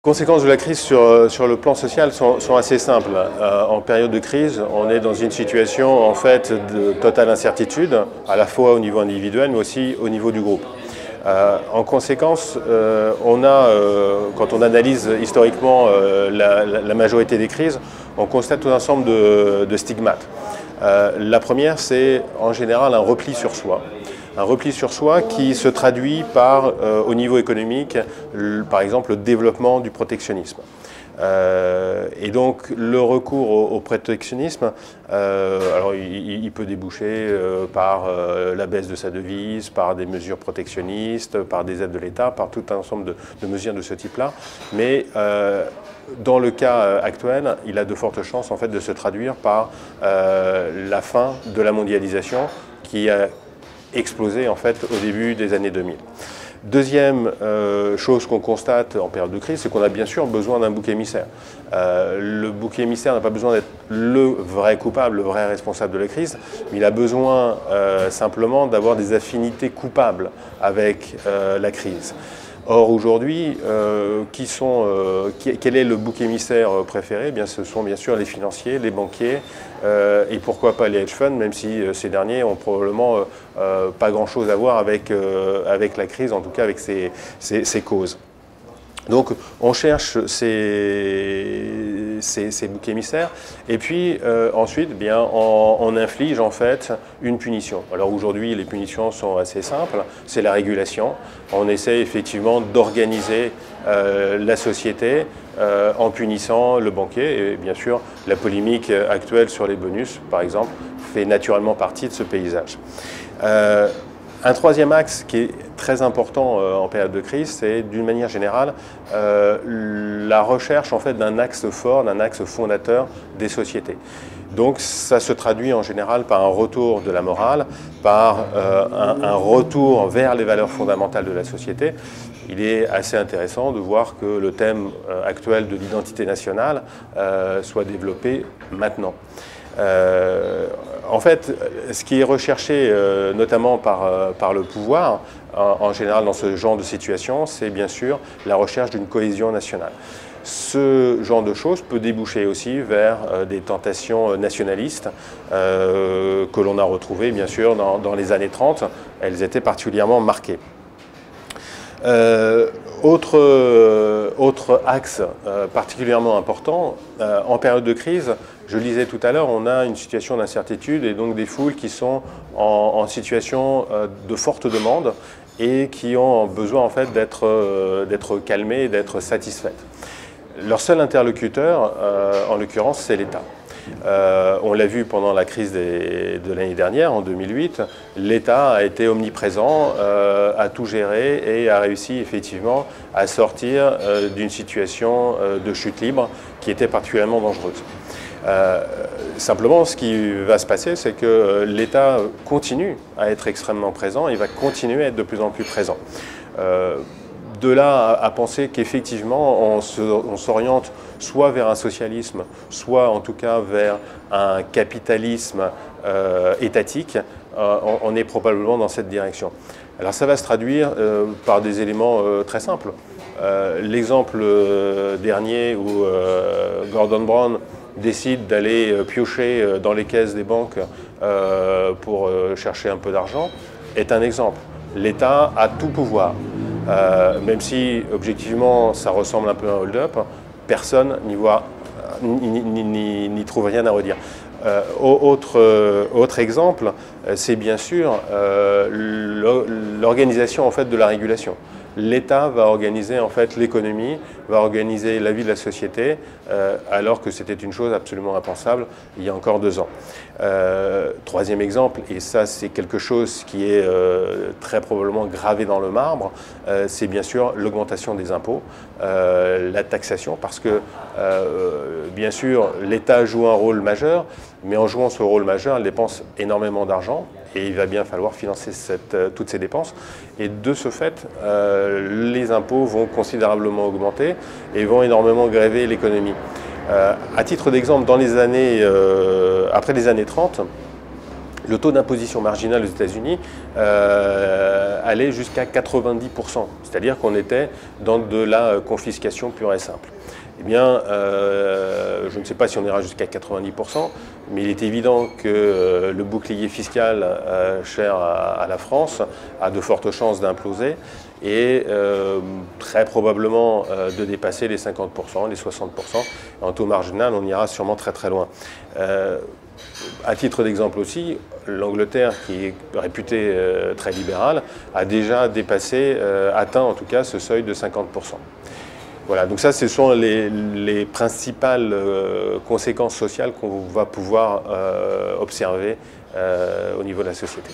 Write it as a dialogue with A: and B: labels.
A: Les conséquences de la crise sur le plan social sont assez simples. En période de crise, on est dans une situation en fait de totale incertitude, à la fois au niveau individuel mais aussi au niveau du groupe. En conséquence, quand on analyse historiquement la majorité des crises, on constate tout un ensemble de stigmates. La première, c'est en général un repli sur soi. Un repli sur soi qui se traduit par, au niveau économique, par exemple, le développement du protectionnisme. Et donc le recours au protectionnisme, alors il peut déboucher par la baisse de sa devise, par des mesures protectionnistes, par des aides de l'État, par tout un ensemble de mesures de ce type-là. Mais dans le cas actuel, il a de fortes chances en fait, de se traduire par la fin de la mondialisation qui a explosé en fait, au début des années 2000. Deuxième chose qu'on constate en période de crise, c'est qu'on a bien sûr besoin d'un bouc émissaire. Le bouc émissaire n'a pas besoin d'être le vrai coupable, le vrai responsable de la crise, mais il a besoin simplement d'avoir des affinités coupables avec la crise. Or aujourd'hui, quel est le bouc émissaire préféré? Eh bien, ce sont bien sûr les financiers, les banquiers et pourquoi pas les hedge funds, même si ces derniers ont probablement pas grand-chose à voir avec la crise, en tout cas avec ses causes. Donc on cherche ces boucs émissaires et puis ensuite bien, on inflige en fait une punition. Alors aujourd'hui les punitions sont assez simples, c'est la régulation. On essaie effectivement d'organiser la société en punissant le banquier et bien sûr la polémique actuelle sur les bonus par exemple fait naturellement partie de ce paysage. Un troisième axe qui est très important en période de crise, c'est d'une manière générale la recherche en fait, d'un axe fort, d'un axe fondateur des sociétés. Donc ça se traduit en général par un retour de la morale, par un retour vers les valeurs fondamentales de la société. Il est assez intéressant de voir que le thème actuel de l'identité nationale soit développé maintenant. En fait, ce qui est recherché notamment par le pouvoir, en général dans ce genre de situation, c'est bien sûr la recherche d'une cohésion nationale. Ce genre de choses peut déboucher aussi vers des tentations nationalistes que l'on a retrouvées bien sûr dans les années 30. Elles étaient particulièrement marquées. Autre axe particulièrement important, en période de crise, je le disais tout à l'heure, on a une situation d'incertitude et donc des foules qui sont en situation de forte demande et qui ont besoin en fait d'être calmées et d'être satisfaites. Leur seul interlocuteur, en l'occurrence, c'est l'État. On l'a vu pendant la crise de l'année dernière, en 2008, l'État a été omniprésent, a tout géré et a réussi effectivement à sortir d'une situation de chute libre qui était particulièrement dangereuse. Simplement, ce qui va se passer, c'est que l'État continue à être extrêmement présent et va continuer à être de plus en plus présent. De là à penser qu'effectivement on s'oriente soit vers un socialisme, soit en tout cas vers un capitalisme étatique, on est probablement dans cette direction. Alors ça va se traduire par des éléments très simples. L'exemple dernier où Gordon Brown décide d'aller piocher dans les caisses des banques pour chercher un peu d'argent est un exemple. L'État a tout pouvoir. Même si objectivement ça ressemble un peu à un hold-up, personne n'y trouve rien à redire. Autre exemple, c'est bien sûr l'organisation en fait, de la régulation. L'État va organiser en fait l'économie, va organiser la vie de la société, alors que c'était une chose absolument impensable il y a encore 2 ans. Troisième exemple, et ça c'est quelque chose qui est très probablement gravé dans le marbre, c'est bien sûr l'augmentation des impôts, la taxation, parce que bien sûr l'État joue un rôle majeur, mais en jouant ce rôle majeur, elle dépense énormément d'argent et il va bien falloir financer toutes ces dépenses. Et de ce fait, les impôts vont considérablement augmenter et vont énormément gréver l'économie. À titre d'exemple, après les années 30, Le taux d'imposition marginale aux États-Unis allait jusqu'à 90%, c'est-à-dire qu'on était dans de la confiscation pure et simple. Eh bien, je ne sais pas si on ira jusqu'à 90%, mais il est évident que le bouclier fiscal cher à la France a de fortes chances d'imploser et très probablement de dépasser les 50%, les 60%. En taux marginal, on ira sûrement très très loin. À titre d'exemple aussi, l'Angleterre, qui est réputée très libérale, a déjà dépassé, atteint en tout cas ce seuil de 50%. Voilà, donc ça, ce sont les principales conséquences sociales qu'on va pouvoir observer au niveau de la société.